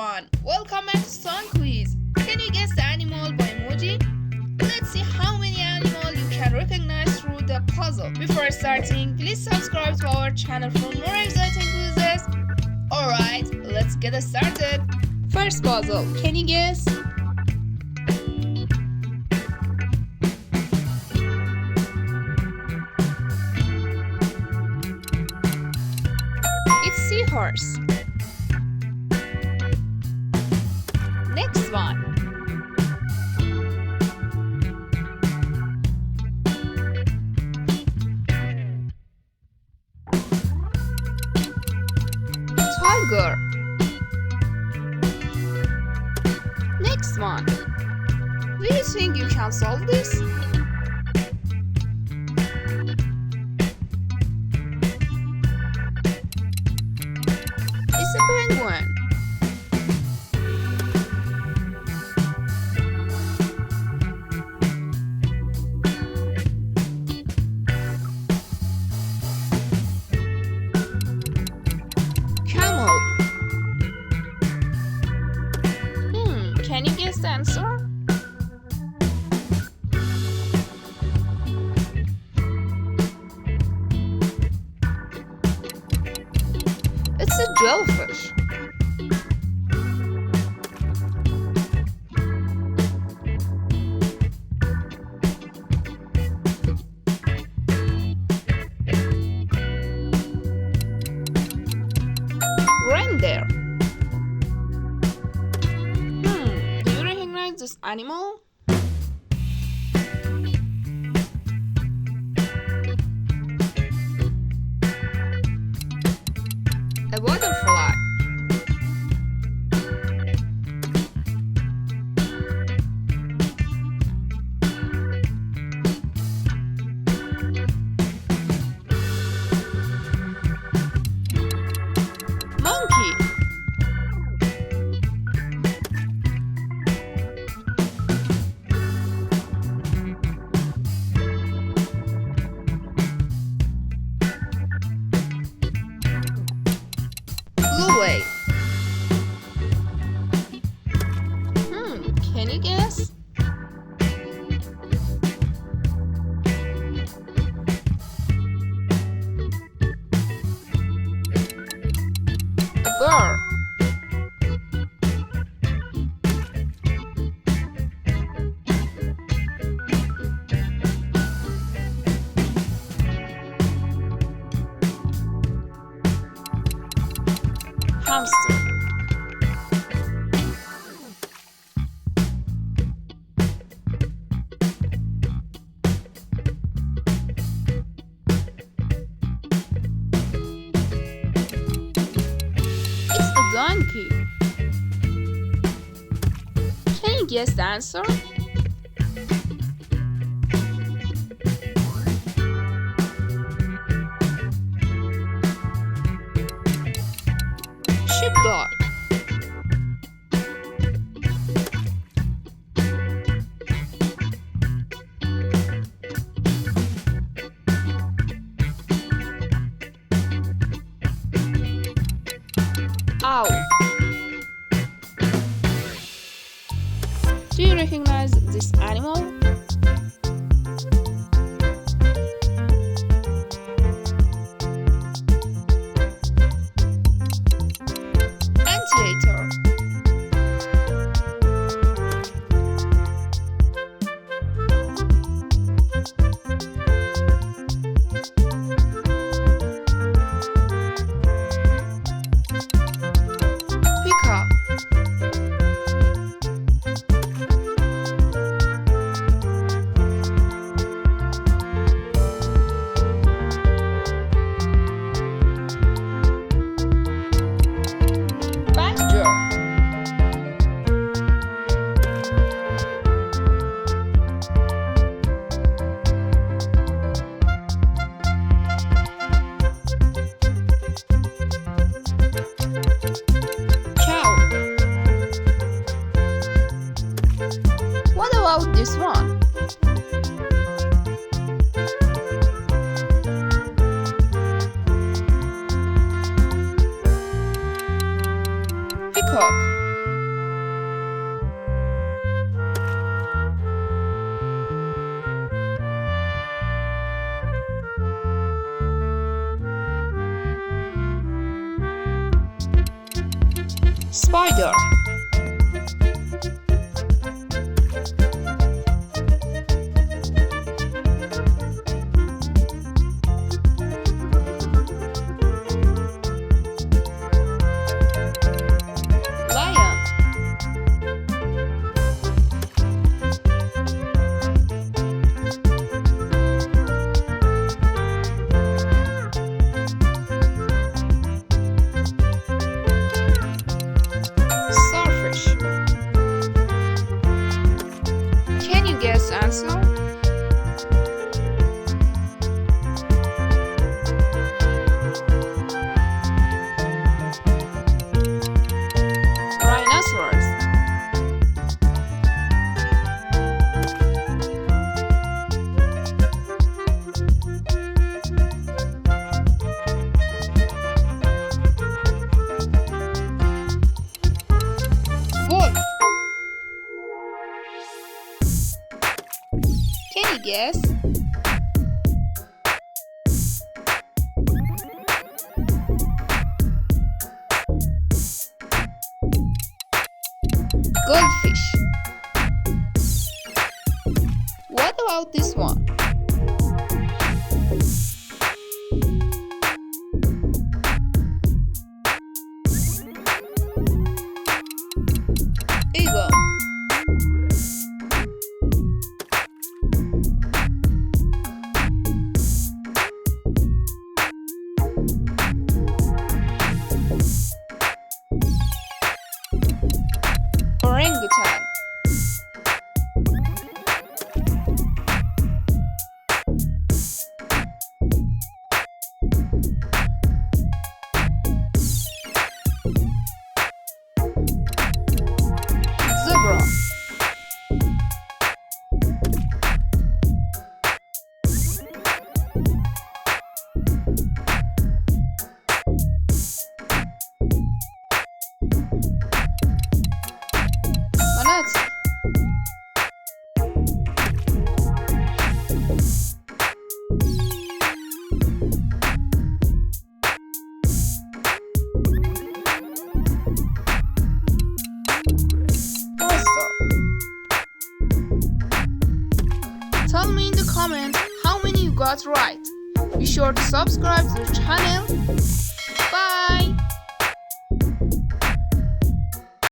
everyone, welcome back to Song Quiz. Can you guess the animal by emoji? Let's see how many animals you can recognize through the puzzle. Before starting, please subscribe to our channel for more exciting quizzes. Alright, let's get started. First puzzle, can you guess? It's seahorse. Next one. Tiger. Next one. Do you think you can solve this? It's a penguin. Camel. Can you guess the answer? It's a jellyfish. Reindeer. Do you recognize this animal? A butterfly. Monkey. Blue whale. Can you guess? A bird. Hamster. It's a donkey. Can you guess the answer? Sheepdog. Owl. Do you recognize this animal? Anteater. Peacock. Badger. Cow. What about this one? Peacock. Spider. Lion. Starfish. Can you guess the answer? Rhinoceros. Wolf. Can you guess? Goldfish. What about this one? Eagle. Orangutan. Zebra. Manatee. Oyster. Tell me in the comments how many you got right. Be sure to subscribe to the channel